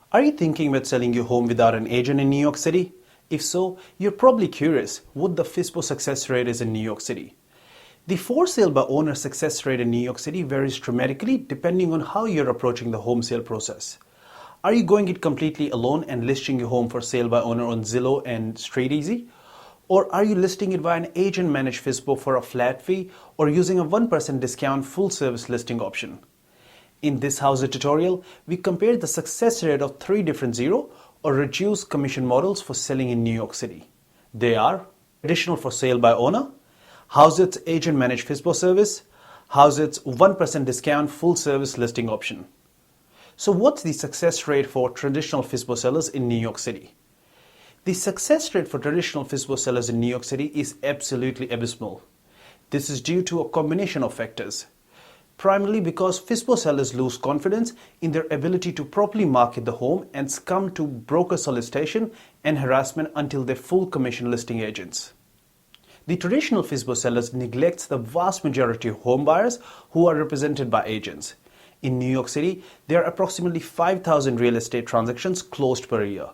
Are you thinking about selling your home without an agent in New York City? If so, you're probably curious what the FSBO success rate is in New York City. The for sale by owner success rate in New York City varies dramatically depending on how you're approaching the home sale process. Are you going it completely alone and listing your home for sale by owner on Zillow and StreetEasy? Or are you listing it via an agent managed FSBO for a flat fee or using a 1% discount full service listing option? In this Hauseit tutorial, we compare the success rate of 3 different zero or reduced commission models for selling in New York City. They are traditional for sale by owner, Hauseit's agent managed FSBO service, Hauseit's 1% discount full service listing option. So what's the success rate for traditional FSBO sellers in New York City? The success rate for traditional FSBO sellers in New York City is absolutely abysmal. This is due to a combination of factors. Primarily because FSBO sellers lose confidence in their ability to properly market the home and succumb to broker solicitation and harassment until they're full commission listing agents. The traditional FSBO sellers neglects the vast majority of home buyers who are represented by agents. In New York City, there are approximately 5,000 real estate transactions closed per year.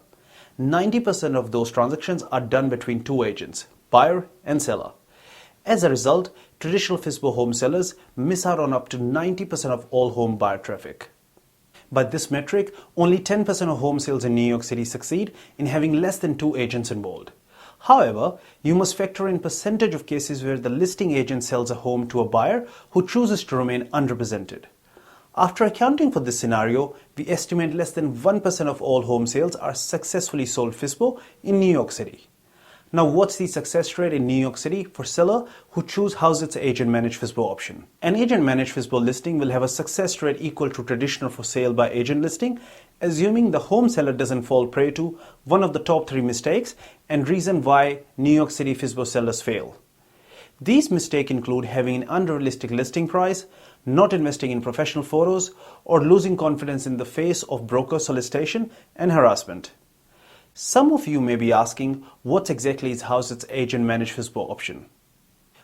90% of those transactions are done between two agents, buyer and seller. As a result, traditional FSBO home sellers miss out on up to 90% of all home buyer traffic. By this metric, only 10% of home sales in New York City succeed in having less than 2 agents involved. However, you must factor in percentage of cases where the listing agent sells a home to a buyer who chooses to remain unrepresented. After accounting for this scenario, we estimate less than 1% of all home sales are successfully sold FSBO in New York City. Now, what's the success rate in New York City for seller who choose Hauseit's agent managed FSBO option? An agent managed FSBO listing will have a success rate equal to traditional for sale by agent listing, assuming the home seller doesn't fall prey to one of the top 3 mistakes and reason why New York City FSBO sellers fail. These mistakes include having an unrealistic listing price, not investing in professional photos, or losing confidence in the face of broker solicitation and harassment. Some of you may be asking, what exactly is Hauseit's agent managed FSBO option?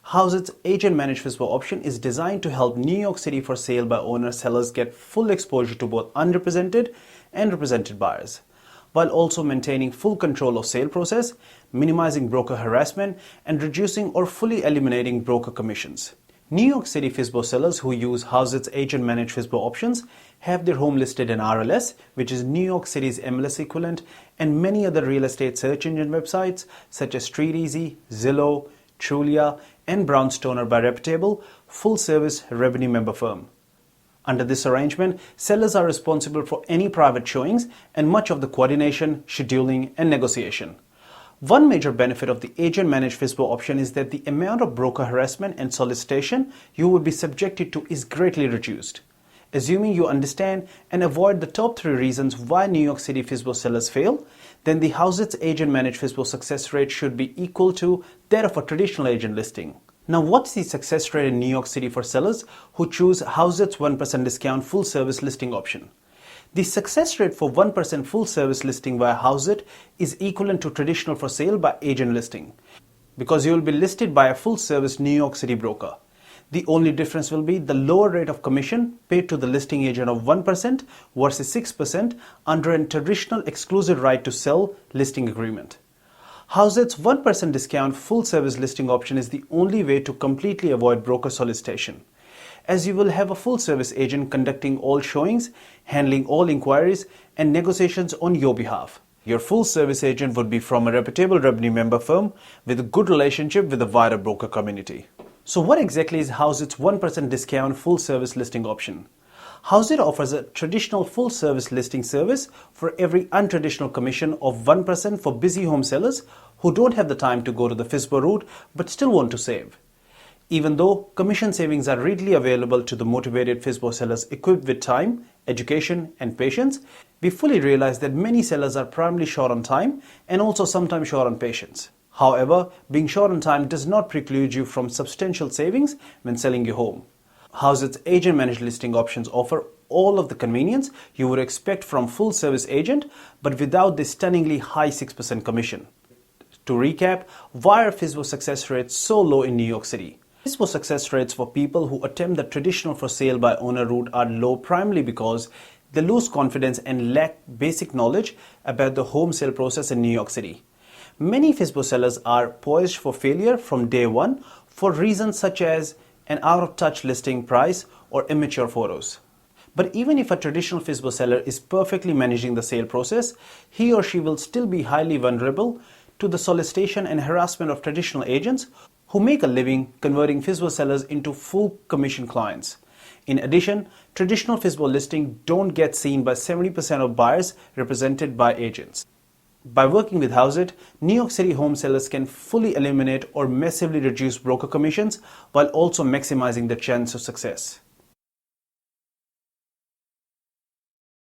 Hauseit's agent managed FSBO option is designed to help New York City for sale by owner sellers get full exposure to both unrepresented and represented buyers, while also maintaining full control of sale process, minimizing broker harassment, and reducing or fully eliminating broker commissions. New York City FSBO sellers who use Hauseit's agent managed FSBO options have their home listed in RLS, which is New York City's MLS equivalent, and many other real estate search engine websites such as StreetEasy, Zillow, Trulia, and Brownstoner by reputable, full-service revenue member firm. Under this arrangement, sellers are responsible for any private showings and much of the coordination, scheduling, and negotiation. One major benefit of the agent managed FSBO option is that the amount of broker harassment and solicitation you would be subjected to is greatly reduced. Assuming you understand and avoid the top 3 reasons why New York City FSBO sellers fail, then the Hauseit's agent managed FSBO success rate should be equal to that of a traditional agent listing. Now, what's the success rate in New York City for sellers who choose Hauseit's 1% discount full service listing option? The success rate for 1% full service listing via Hauseit is equivalent to traditional for sale by agent listing, because you will be listed by a full service New York City broker. The only difference will be the lower rate of commission paid to the listing agent of 1% versus 6% under a traditional exclusive right to sell listing agreement. Hauseit's 1% discount full service listing option is the only way to completely avoid broker solicitation, as you will have a full service agent conducting all showings, handling all inquiries and negotiations on your behalf. Your full service agent would be from a reputable revenue member firm with a good relationship with the wider broker community. So what exactly is Hauseit's 1% discount full service listing option? Hauseit offers a traditional full service listing service for every untraditional commission of 1% for busy home sellers who don't have the time to go to the FSBO route but still want to save. Even though commission savings are readily available to the motivated FSBO sellers equipped with time, education, and patience, we fully realize that many sellers are primarily short on time and also sometimes short on patience. However, being short on time does not preclude you from substantial savings when selling your home. Hauseit's agent managed listing options offer all of the convenience you would expect from full service agent, but without the stunningly high 6% commission. To recap, why are FSBO success rates so low in New York City? FSBO success rates for people who attempt the traditional for sale by owner route are low primarily because They lose confidence and lack basic knowledge about the home sale process in New York City. Many FSBO sellers are poised for failure from day one for reasons such as an out-of-touch listing price or immature photos. But even if a traditional FSBO seller is perfectly managing the sale process, he or she will still be highly vulnerable to the solicitation and harassment of traditional agents who make a living converting FSBO sellers into full commission clients. In addition, traditional FSBO listings don't get seen by 70% of buyers represented by agents. By working with Hauseit, New York City home sellers can fully eliminate or massively reduce broker commissions while also maximizing the chance of success.